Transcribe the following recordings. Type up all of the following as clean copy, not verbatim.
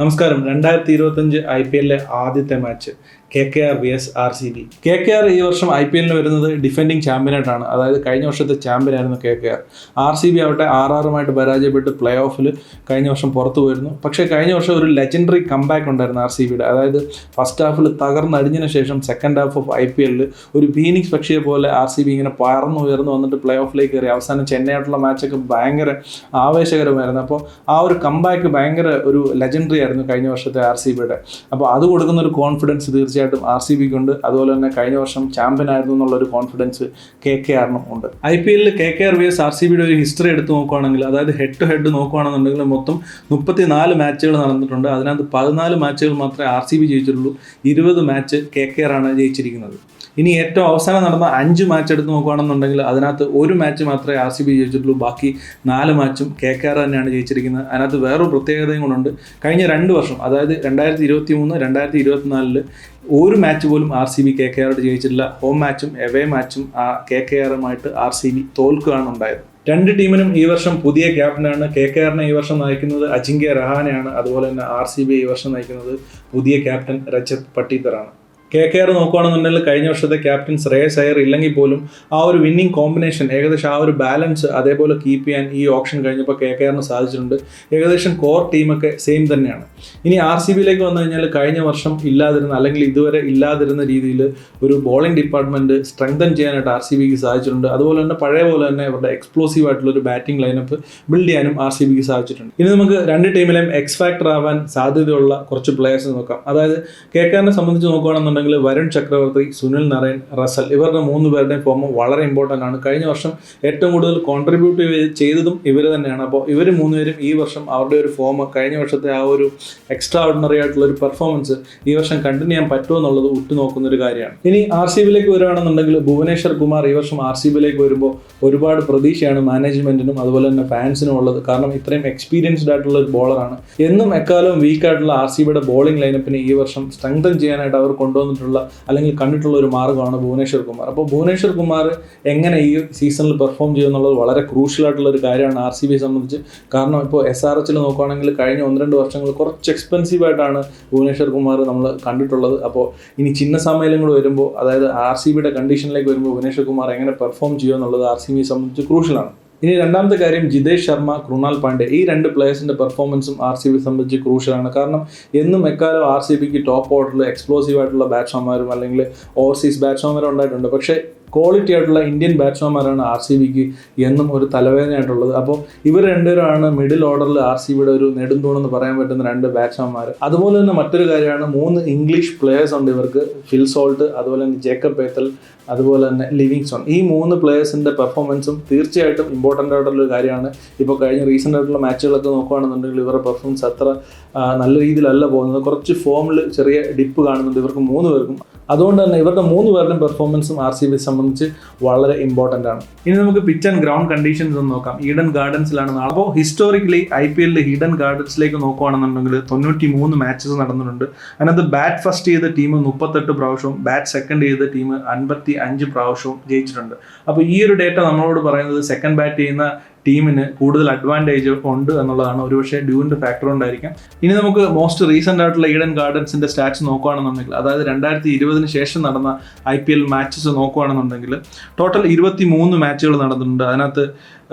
നമസ്കാരം. 2025 IPL ആദ്യത്തെ match KKR vs RCB. KKR ഈ വർഷം IPL വരുന്നത് ഡിഫെൻഡിങ് ചാമ്പ്യനായിട്ടാണ്. അതായത് കഴിഞ്ഞ വർഷത്തെ ചാമ്പ്യനായിരുന്നു KKR. RCB ആവട്ടെ RRമായിട്ട് പരാജയപ്പെട്ട് പ്ലേ ഓഫിൽ കഴിഞ്ഞ വർഷം പുറത്തു പോയിരുന്നു. പക്ഷേ കഴിഞ്ഞ വർഷം ഒരു ലെജൻഡറി കംബാക്ക് ഉണ്ടായിരുന്നു RCBയുടെ. അതായത് ഫസ്റ്റ് ഹാഫിൽ തകർന്നടിഞ്ഞതിന് ശേഷം സെക്കൻഡ് ഹാഫ് ഓഫ് IPL ഒരു ഫീനിക്സ് പക്ഷിയെ പോലെ RCB ഇങ്ങനെ ഉയർന്നു വന്നിട്ട് പ്ലേ ഓഫിലേക്ക് കയറി. അവസാനം ചെന്നൈയായിട്ടുള്ള മാച്ചൊക്കെ ഭയങ്കര ആവേശകരമായിരുന്നു. അപ്പോൾ ആ ഒരു കംബാക്ക് ഭയങ്കര ഒരു ലെജൻഡറി ആയിരുന്നു കഴിഞ്ഞ വർഷത്തെ RCBയുടെ. അപ്പോൾ അത് കൊടുക്കുന്ന ഒരു കോൺഫിഡൻസ് തീർച്ചയായിട്ടും RCBക്ക് ഉണ്ട്. അതുപോലെ തന്നെ കഴിഞ്ഞ വർഷം ചാമ്പ്യൻ ആയിരുന്നു എന്നുള്ളൊരു കോൺഫിഡൻസ് KKRനും ഉണ്ട്. IPL KKR vs RCBയുടെ ഒരു ഹിസ്റ്ററി എടുത്ത് നോക്കുകയാണെങ്കിൽ, അതായത് ഹെഡ് ടു ഹെഡ് നോക്കുകയാണെന്നുണ്ടെങ്കിൽ മൊത്തം 34 മാച്ചുകൾ നടന്നിട്ടുണ്ട്. അതിനകത്ത് 14 മാച്ചുകൾ മാത്രമേ RCB ജയിച്ചിട്ടുള്ളൂ. 20 മാച്ച് KKR ആണ് ജയിച്ചിരിക്കുന്നത്. ഇനി ഏറ്റവും അവസാനം നടന്ന 5 മാച്ച് എടുത്ത് നോക്കുകയാണെന്നുണ്ടെങ്കിൽ അതിനകത്ത് ഒരു മാച്ച് മാത്രമേ RCB ജയിച്ചിട്ടുള്ളൂ. ബാക്കി 4 മാച്ചും KKR തന്നെയാണ് ജയിച്ചിരിക്കുന്നത്. അതിനകത്ത് വേറൊരു പ്രത്യേകതയും കൊണ്ടുണ്ട്. കഴിഞ്ഞ 2 വർഷം, അതായത് 2023, 2024 ഒരു മാച്ച് പോലും RCB KKR ജയിച്ചിട്ടില്ല. ഹോം മാച്ചും എവേ മാച്ചും KKRമായിട്ട് RCB തോൽക്കുകയാണ് ഉണ്ടായത്. രണ്ട് ടീമിനും ഈ വർഷം പുതിയ ക്യാപ്റ്റനാണ്. KKRനെ ഈ വർഷം നയിക്കുന്നത് അജിങ്ക്യ രഹാനെയാണ്. അതുപോലെ തന്നെ RCB ഈ വർഷം നയിക്കുന്നത് പുതിയ ക്യാപ്റ്റൻ രജത് പട്ടീദറാണ്. KKR നോക്കുകയാണെന്നുണ്ടെങ്കിൽ കഴിഞ്ഞ വർഷത്തെ ക്യാപ്റ്റൻ ശ്രേയസ് അയ്യർ ഇല്ലെങ്കിൽ പോലും ആ ഒരു വിന്നിംഗ് കോമ്പിനേഷൻ, ഏകദേശം ആ ഒരു ബാലൻസ് അതേപോലെ കീപ്പ് ചെയ്യാൻ ഈ ഓപ്ഷൻ കഴിഞ്ഞപ്പോൾ KKRന് സാധിച്ചിട്ടുണ്ട്. ഏകദേശം കോർ ടീമൊക്കെ സെയിം തന്നെയാണ്. ഇനി RCBയിലേക്ക് വന്നു കഴിഞ്ഞാൽ കഴിഞ്ഞ വർഷം ഇല്ലാതിരുന്ന, അല്ലെങ്കിൽ ഇതുവരെ ഇല്ലാതിരുന്ന രീതിയിൽ ഒരു ബോളിംഗ് ഡിപ്പാർട്ട്മെൻറ്റ് സ്ട്രെങ്തൻ ചെയ്യാനായിട്ട് RCBക്ക് സാധിച്ചിട്ടുണ്ട്. അതുപോലെ തന്നെ പഴയ പോലെ തന്നെ അവരുടെ എക്സ്പ്ലോസീവ് ആയിട്ടുള്ളൊരു ബാറ്റിംഗ് ലൈനപ്പ് ബിൽഡ് ചെയ്യാനും RCBക്ക് സാധിച്ചിട്ടുണ്ട്. ഇനി നമുക്ക് രണ്ട് ടീമിലെയും എക്സ് ഫാക്ടർ ആവാൻ സാധ്യതയുള്ള കുറച്ച് പ്ലേയേഴ്സ് നോക്കാം. അതായത് KKRനെ സംബന്ധിച്ച് നോക്കുകയാണെന്നുണ്ടെങ്കിൽ വരുൺ ചക്രവർത്തി, സുനിൽ നരൈൻ, റസൽ, ഇവരുടെ 3 പേരുടെയും ഫോം വളരെ ഇമ്പോർട്ടൻ്റ് ആണ്. കഴിഞ്ഞ വർഷം ഏറ്റവും കൂടുതൽ കോൺട്രിബ്യൂട്ട് ചെയ്തതും ഇവർ തന്നെയാണ്. അപ്പോൾ ഇവർ 3 പേരും ഈ വർഷം അവരുടെ ഒരു ഫോം, കഴിഞ്ഞ വർഷത്തെ ആ ഒരു എക്സ്ട്രാ ഓർഡിനറി ആയിട്ടുള്ള ഒരു പെർഫോമൻസ് ഈ വർഷം കണ്ടിന്യൂ ചെയ്യാൻ പറ്റുമോ എന്നുള്ളത് ഉറ്റുനോക്കുന്ന ഒരു കാര്യമാണ്. ഇനി RCBയിലേക്ക് വരികയാണെന്നുണ്ടെങ്കിൽ ഭുവനേശ്വർ കുമാർ ഈ വർഷം RCBയിലേക്ക് വരുമ്പോൾ ഒരുപാട് പ്രതീക്ഷയാണ് മാനേജ്മെന്റിനും അതുപോലെ തന്നെ ഫാൻസിനും ഉള്ളത്. കാരണം ഇത്രയും എക്സ്പീരിയൻസ്ഡ് ആയിട്ടുള്ള ഒരു ബോളറാണ്. എന്നും എക്കാലവും വീക്കായിട്ടുള്ള RCBയുടെ ബോളിംഗ് ലൈനപ്പിനെ ഈ വർഷം സ്ട്രെങ്തൻ ചെയ്യാനായിട്ട് അവർ കൊണ്ടുവന്നിട്ടുള്ള അല്ലെങ്കിൽ കണ്ടിട്ടുള്ള ഒരു മാർഗ്ഗമാണ് ഭുവനേശ്വർ കുമാർ. അപ്പോൾ ഭുവനേശ്വർ കുമാർ എങ്ങനെ ഈ സീസണിൽ പെർഫോം ചെയ്യുമെന്നുള്ളത് വളരെ ക്രൂഷ്യൽ ആയിട്ടുള്ള ഒരു കാര്യമാണ് RCBയെ സംബന്ധിച്ച്. കാരണം ഇപ്പോൾ SRHൽ നോക്കുകയാണെങ്കിൽ കഴിഞ്ഞ 1-2 വർഷങ്ങൾ കുറച്ച് എക്സ്പെൻസീവ് ആയിട്ടാണ് ഭുവനേശ്വർ കുമാർ നമ്മൾ കണ്ടിട്ടുള്ളത്. അപ്പോൾ ഇനി ചിന്ന സമയം കൂടെ വരുമ്പോൾ, അതായത് RCBയുടെ കണ്ടീഷനിലേക്ക് വരുമ്പോൾ ഭുവനേശ്വർ കുമാർ എങ്ങനെ പെർഫോം ചെയ്യുമെന്നുള്ളത് RCBയെ സംബന്ധിച്ച് ക്രൂഷ്യലാണ്. ഇനി രണ്ടാമത്തെ കാര്യം, ജിതേഷ് ശർമ്മ, കൃണാൽ പാണ്ഡ്യ, ഈ 2 പ്ലേയേഴ്സിൻ്റെ പെർഫോമൻസും RCBയെ സംബന്ധിച്ച് ക്രൂഷ്യലാണ്. കാരണം എന്നും എക്കാലം RCBക്ക് ടോപ്പ് ഓർഡറിൽ എക്സ്പ്ലോസീവ് ആയിട്ടുള്ള ബാറ്റ്സ്മാൻമാരും അല്ലെങ്കിൽ ഓവർസീസ് ബാറ്റ്സ്മാൻമാരും ഉണ്ടായിട്ടുണ്ട്. പക്ഷേ ക്വാളിറ്റി ആയിട്ടുള്ള ഇന്ത്യൻ ബാറ്റ്സ്മാൻമാരാണ് RCBക്ക് എന്നും ഒരു തലവേദനയായിട്ടുള്ളത്. അപ്പോൾ ഇവർ രണ്ടുപേരാണ് മിഡിൽ ഓർഡറിൽ RCBയുടെ ഒരു നെടുന്തൂണെന്ന് പറയാൻ പറ്റുന്ന 2 ബാറ്റ്സ്മാൻമാർ. അതുപോലെ തന്നെ മറ്റൊരു കാര്യമാണ്, 3 ഇംഗ്ലീഷ് പ്ലേയേഴ്സ് ഉണ്ട് ഇവർക്ക്. ഫിൽ സോൾട്ട്, അതുപോലെ തന്നെ ജേക്കബ് ബേത്തൽ, അതുപോലെ തന്നെ ലിവിങ്സ്റ്റൺ. ഈ 3 പ്ലേയേഴ്സിൻ്റെ പെർഫോമൻസും തീർച്ചയായിട്ടും ഇമ്പോർട്ടൻ്റ് ആയിട്ടുള്ളൊരു കാര്യമാണ്. ഇപ്പോൾ കഴിഞ്ഞ റീസെൻ്റ് ആയിട്ടുള്ള മാച്ചുകളൊക്കെ നോക്കുകയാണെന്നുണ്ടെങ്കിൽ ഇവരുടെ പെർഫോമൻസ് അത്ര നല്ല രീതിയിലല്ല പോകുന്നത്. കുറച്ച് ഫോമിൽ ചെറിയ ഡിപ്പ് കാണുന്നുണ്ട് ഇവർക്ക് 3 പേർക്കും. അതുകൊണ്ട് തന്നെ ഇവരുടെ 3 പേരുടെയും പെർഫോമൻസും RCBയെ സംബന്ധിച്ച് വളരെ ഇമ്പോർട്ടൻ്റ് ആണ്. ഇനി നമുക്ക് പിച്ച് ആൻഡ് ഗ്രൗണ്ട് കണ്ടീഷൻസ് ഒന്ന് നോക്കാം. ഈഡൻ ഗാർഡൻസിലാണ്. അപ്പോൾ ഹിസ്റ്റോറിക്കലി IPL ഈഡൻ ഗാർഡൻസിലേക്ക് നോക്കുകയാണെന്നുണ്ടെങ്കിൽ 93 മാച്ചസ് നടന്നിട്ടുണ്ട്. അതിനകത്ത് ബാറ്റ് ഫസ്റ്റ് ചെയ്ത ടീം 38 പ്രാവശ്യവും ബാറ്റ് സെക്കൻഡ് ചെയ്ത ടീം 55 പ്രാവശ്യവും ജയിച്ചിട്ടുണ്ട്. അപ്പോൾ ഈ ഒരു ഡേറ്റ നമ്മളോട് പറയുന്നത് സെക്കൻഡ് ബാറ്റ് ചെയ്യുന്ന ടീമിന് കൂടുതൽ അഡ്വാൻറ്റേജ് ഉണ്ട് എന്നുള്ളതാണ്. ഒരുപക്ഷെ ഡ്യൂവിൻ്റെ ഫാക്ടർ ഉണ്ടായിരിക്കാം. ഇനി നമുക്ക് മോസ്റ്റ് റീസെൻ്റ് ആയിട്ടുള്ള ഈഡൻ ഗാർഡൻസിൻ്റെ സ്റ്റാറ്റ്സ് നോക്കുകയാണെന്നുണ്ടെങ്കിൽ, അതായത് 2020 ശേഷം നടന്ന IPL മാച്ചസ് നോക്കുകയാണെന്നുണ്ടെങ്കിൽ ടോട്ടൽ 23 മാച്ചുകൾ നടന്നിട്ടുണ്ട്. അതിനകത്ത്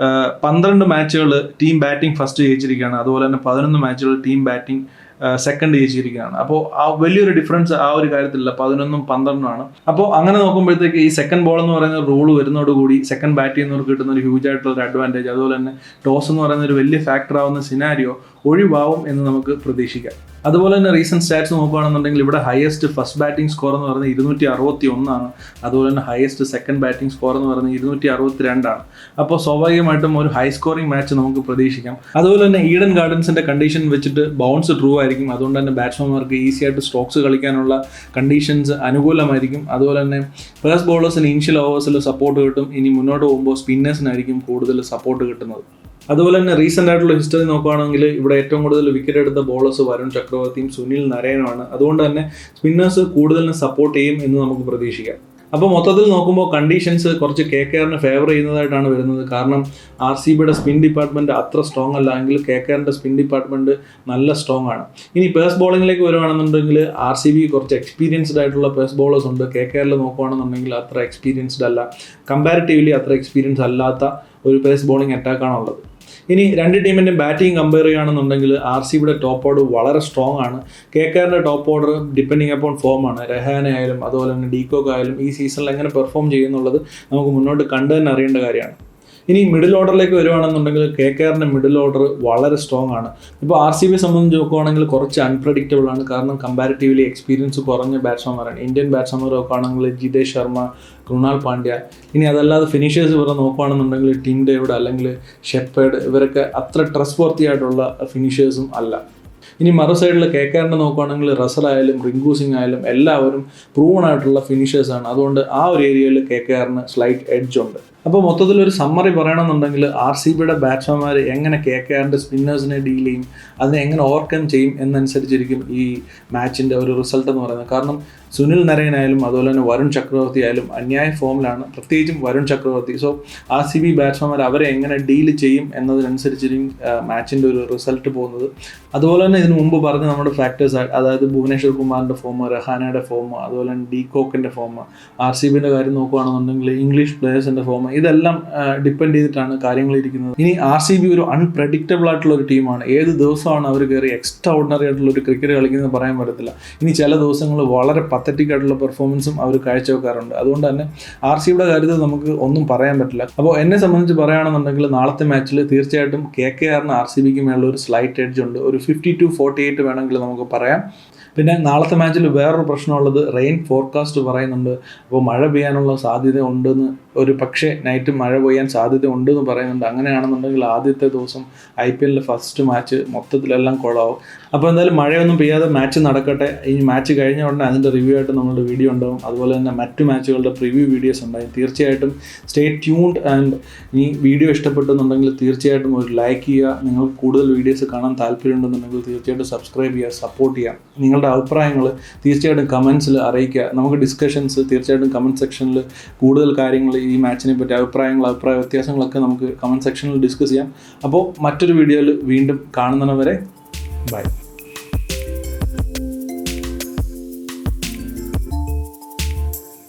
12 മാച്ചുകൾ ടീം ബാറ്റിംഗ് ഫസ്റ്റ് ജയിച്ചിരിക്കുകയാണ്. അതുപോലെ തന്നെ 11 മാച്ചുകൾ ടീം ബാറ്റിംഗ് സെക്കൻഡ് ജയിച്ചിരിക്കുകയാണ്. അപ്പോൾ ആ വലിയൊരു ഡിഫറൻസ് ആ ഒരു കാര്യത്തിലില്ല. 11ഉം 12ഉമാണ്. അപ്പോൾ അങ്ങനെ നോക്കുമ്പോഴത്തേക്ക് ഈ സെക്കൻഡ് ബോൾ എന്ന് പറയുന്ന റൂൾ വരുന്നതോടുകൂടി സെക്കൻഡ് ബാറ്റ് ചെയ്യുന്നവർക്ക് കിട്ടുന്ന ഒരു ഹ്യൂജ് ആയിട്ടുള്ള ഒരു അഡ്വാൻറ്റേജ്, അതുപോലെ തന്നെ ടോസ് എന്ന് പറയുന്ന ഒരു വലിയ ഫാക്ടർ ആവുന്ന സിനാരിയോ ഒഴിവാവും എന്ന് നമുക്ക് പ്രതീക്ഷിക്കാം. അതുപോലെ തന്നെ റീസെൻറ്റ് സ്റ്റാറ്റ്സ് നോക്കുകയാണെന്നുണ്ടെങ്കിൽ ഇവിടെ ഹയസ്റ്റ് ഫസ്റ്റ് ബാറ്റിംഗ് സ്കോർ എന്ന് പറയുന്നത് 261 ആണ്. അതുപോലെ തന്നെ ഹയസ്റ്റ് സെക്കൻഡ് ബാറ്റിംഗ് സ്കോർ എന്ന് പറയുന്നത് 262 ആണ്. അപ്പോൾ സ്വാഭാവികമായിട്ടും ഒരു ഹൈ സ്കോറിംഗ് മാച്ച് നമുക്ക് പ്രതീക്ഷിക്കാം. അതുപോലെ തന്നെ ഈഡൻ ഗാർഡൻസിൻ്റെ കണ്ടീഷൻ വെച്ചിട്ട് ബൗൺസ് ട്രൂ ആയിരിക്കും. അതുകൊണ്ട് തന്നെ ബാറ്റ്സ്മാൻമാർക്ക് ഈസി ആയിട്ട് സ്ട്രോക്സ് കളിക്കാനുള്ള കണ്ടീഷൻസ് അനുകൂലമായിരിക്കും. അതുപോലെ തന്നെ ഫേസ്റ്റ് ബോളേഴ്സിന് ഇനിഷ്യൽ ഓവേഴ്സിൽ സപ്പോർട്ട് കിട്ടും. ഇനി മുന്നോട്ട് പോകുമ്പോൾ സ്പിന്നേഴ്സിനായിരിക്കും കൂടുതൽ സപ്പോർട്ട് കിട്ടുന്നത്. അതുപോലെ തന്നെ റീസെൻ്റ് ആയിട്ടുള്ള ഹിസ്റ്ററി നോക്കുകയാണെങ്കിൽ ഇവിടെ ഏറ്റവും കൂടുതൽ വിക്കറ്റ് എടുത്ത ബോളേഴ്സ് വരുൺ ചക്രവർത്തിയും സുനിൽ നരൈനുമാണ്. അതുകൊണ്ട് തന്നെ സ്പിന്നേഴ്സ് കൂടുതലിന് സപ്പോർട്ട് ചെയ്യും എന്ന് നമുക്ക് പ്രതീക്ഷിക്കാം. അപ്പോൾ മൊത്തത്തിൽ നോക്കുമ്പോൾ കണ്ടീഷൻസ് കുറച്ച് KKRനെ ഫേവർ ചെയ്യുന്നതായിട്ടാണ് വരുന്നത്. കാരണം RCBയുടെ സ്പിൻ ഡിപ്പാർട്ട്മെൻറ്റ് അത്ര സ്ട്രോങ് അല്ല എങ്കിൽ KKRൻ്റെ സ്പിൻ ഡിപ്പാർട്ട്മെൻറ്റ് നല്ല സ്ട്രോങ് ആണ്. ഇനി പേസ് ബോളിങ്ങിലേക്ക് വരുവാണെന്നുണ്ടെങ്കിൽ RCB കുറച്ച് എക്സ്പീരിയൻസ്ഡ് ആയിട്ടുള്ള പേസ് ബോളേഴ്സ് ഉണ്ട്. KKRൽ നോക്കുകയാണെന്നുണ്ടെങ്കിൽ അത്ര എക്സ്പീരിയൻസ്ഡ് അല്ല, കമ്പാരിറ്റീവ്ലി അത്ര എക്സ്പീരിയൻസ് അല്ലാത്ത ഒരു പേസ് ബോളിംഗ് അറ്റാക്കാണുള്ളത്. ഇനി രണ്ട് ടീമിൻ്റെ ബാറ്റിംഗ് കമ്പയർ ചെയ്യുകയാണെന്നുണ്ടെങ്കിൽ RCBയുടെ ടോപ്പ് ഓർഡർ വളരെ സ്ട്രോങ് ആണ്. KKRൻ്റെ ടോപ്പ് ഓർഡർ ഡിപ്പെൻഡിങ് അപ്പോൺ ഫോമാണ്. രഹാനെ ആയാലും അതുപോലെ തന്നെ ഡീകോക്ക് ആയാലും ഈ സീസണിൽ എങ്ങനെ പെർഫോം ചെയ്യുന്നുള്ളത് നമുക്ക് മുന്നോട്ട് കണ്ടു തന്നെ അറിയേണ്ട കാര്യമാണ്. ഇനി മിഡിൽ ഓർഡറിലേക്ക് വരുവാണെന്നുണ്ടെങ്കിൽ KKRൻ്റെ മിഡിൽ ഓർഡർ വളരെ സ്ട്രോങ് ആണ്. ഇപ്പോൾ RCB സംബന്ധിച്ച് നോക്കുകയാണെങ്കിൽ കുറച്ച് അൺപ്രഡിക്റ്റബിൾ ആണ്. കാരണം കമ്പാരിറ്റീവ്ലി എക്സ്പീരിയൻസ് കുറഞ്ഞ ബാറ്റ്സ്മാൻമാരാണ്. ഇന്ത്യൻ ബാറ്റ്സ്മാൻമാർ നോക്കുകയാണെങ്കിൽ ജിതേഷ് ശർമ്മ, കൃണാൽ പാണ്ഡ്യ. ഇനി അതല്ലാതെ ഫിനിഷേഴ്സ് ഇവരെ നോക്കുകയാണെന്നുണ്ടെങ്കിൽ ടിം ഡേവിഡ് അല്ലെങ്കിൽ ഷെപ്പേർഡ്, ഇവരൊക്കെ അത്ര ട്രസ്റ്റ് വർത്തി ആയിട്ടുള്ള ഫിനിഷേഴ്സും അല്ല. ഇനി മറു സൈഡിൽ KKRൻ്റെ നോക്കുകയാണെങ്കിൽ റസൽ ആയാലും റിങ്കു സിംഗ് ആയാലും എല്ലാവരും പ്രൂവൺ ആയിട്ടുള്ള ഫിനിഷേഴ്സാണ്. അതുകൊണ്ട് ആ ഒരു ഏരിയയിൽ KKRന് സ്ലൈറ്റ് എഡ്ജ് ഉണ്ട്. അപ്പോൾ മൊത്തത്തിലൊരു സമ്മറി പറയണമെന്നുണ്ടെങ്കിൽ RCBയുടെ ബാറ്റ്സ്മാൻമാർ എങ്ങനെ KKRൻ്റെ സ്പിന്നേഴ്സിനെ ഡീൽ ചെയ്യും, അതിനെ എങ്ങനെ ഓവർകം ചെയ്യും എന്നനുസരിച്ചിരിക്കും ഈ മാച്ചിൻ്റെ ഒരു റിസൾട്ട് എന്ന് പറയുന്നത്. കാരണം സുനിൽ നരയനായാലും അതുപോലെ തന്നെ വരുൺ ചക്രവർത്തി ആയാലും അന്യായ ഫോമിലാണ്, പ്രത്യേകിച്ചും വരുൺ ചക്രവർത്തി. സോ RCB ബാറ്റ്സ്മാൻമാർ അവരെ എങ്ങനെ ഡീൽ ചെയ്യും എന്നതിനനുസരിച്ചിരിക്കും മാച്ചിൻ്റെ ഒരു റിസൾട്ട് പോകുന്നത്. അതുപോലെ തന്നെ ഇതിനു മുമ്പ് പറഞ്ഞ നമ്മുടെ ഫാക്ടേഴ്സ്, അതായത് ഭുവനേശ്വർ കുമാറിൻ്റെ ഫോം, രഹാനയുടെ ഫോം, അതുപോലെ തന്നെ ഡീകോക്കിൻ്റെ ഫോം, RCBയുടെ കാര്യം നോക്കുകയാണെന്നുണ്ടെങ്കിൽ ഇംഗ്ലീഷ് പ്ലേയേഴ്സിൻ്റെ ഫോം, ഇതെല്ലാം ഡിപ്പെൻഡ് ചെയ്തിട്ടാണ് കാര്യങ്ങൾ ഇരിക്കുന്നത്. ഇനി RCB ഒരു അൺപ്രഡിക്റ്റബിൾ ആയിട്ടുള്ള ഒരു ടീമാണ്. ഏത് ദിവസമാണ് അവർ കയറി എക്സ്ട്രാ ഓർഡിനറി ആയിട്ടുള്ള ഒരു ക്രിക്കറ്റ് കളിക്കുന്നത് പറയാൻ പറ്റത്തില്ല. ഇനി ചില ദിവസങ്ങൾ വളരെ പത്തറ്റിക് ആയിട്ടുള്ള പെർഫോമൻസും അവർ കാഴ്ചവെക്കാറുണ്ട്. അതുകൊണ്ട് തന്നെ RCBയുടെ കാര്യത്തിൽ നമുക്ക് ഒന്നും പറയാൻ പറ്റില്ല. അപ്പോൾ എന്നെ സംബന്ധിച്ച് പറയുകയാണെന്നുണ്ടെങ്കിൽ നാളത്തെ മാച്ചിൽ തീർച്ചയായിട്ടും KKRന് RCBക്ക് മേലുള്ള ഒരു സ്ലൈറ്റ് എഡ്ജ് ഉണ്ട്. ഒരു 52-48 വേണമെങ്കിൽ നമുക്ക് പറയാം. പിന്നെ നാളത്തെ മാച്ചിൽ വേറൊരു പ്രശ്നമുള്ളത് റെയിൻ ഫോർകാസ്റ്റ് പറയുന്നുണ്ട്. അപ്പോൾ മഴ പെയ്യാനുള്ള സാധ്യത ഉണ്ടെന്ന്, ഒരു പക്ഷേ നൈറ്റ് മഴ പെയ്യാൻ സാധ്യത ഉണ്ടെന്ന് പറയുന്നുണ്ട്. അങ്ങനെയാണെന്നുണ്ടെങ്കിൽ ആദ്യത്തെ ദിവസം IPLൻ്റെ ഫസ്റ്റ് മാച്ച് മൊത്തത്തിലെല്ലാം കുളമാവും. അപ്പോൾ എന്തായാലും മഴയൊന്നും പെയ്യാതെ മാച്ച് നടക്കട്ടെ. ഈ മാച്ച് കഴിഞ്ഞ ഉടനെ അതിൻ്റെ റിവ്യൂ ആയിട്ട് നമ്മളുടെ വീഡിയോ ഉണ്ടാവും. അതുപോലെ തന്നെ മറ്റു മാച്ചുകളുടെ പ്രിവ്യൂ വീഡിയോസ് ഉണ്ടാവും. തീർച്ചയായിട്ടും സ്റ്റേ ട്യൂൺഡ്. ആൻഡ് ഈ വീഡിയോ ഇഷ്ടപ്പെട്ടെന്നുണ്ടെങ്കിൽ തീർച്ചയായിട്ടും ഒരു ലൈക്ക് ചെയ്യുക. നിങ്ങൾക്ക് കൂടുതൽ വീഡിയോസ് കാണാൻ താല്പര്യമുണ്ടെന്നുണ്ടെങ്കിൽ തീർച്ചയായിട്ടും സബ്സ്ക്രൈബ് ചെയ്യുക, സപ്പോർട്ട് ചെയ്യുക. നിങ്ങളുടെ അഭിപ്രായങ്ങൾ തീർച്ചയായിട്ടും കമൻസിൽ അറിയിക്കുക. നമുക്ക് ഡിസ്കഷൻസ് തീർച്ചയായിട്ടും കമൻറ്റ് സെക്ഷനിൽ കൂടുതൽ കാര്യങ്ങൾ ഈ മാച്ചിനെ പറ്റി അഭിപ്രായ വ്യത്യാസങ്ങളൊക്കെ നമുക്ക് കമൻറ്റ് സെക്ഷനിൽ ഡിസ്കസ് ചെയ്യാം. അപ്പോൾ മറ്റൊരു വീഡിയോയിൽ വീണ്ടും കാണുന്നവരെ ബൈ.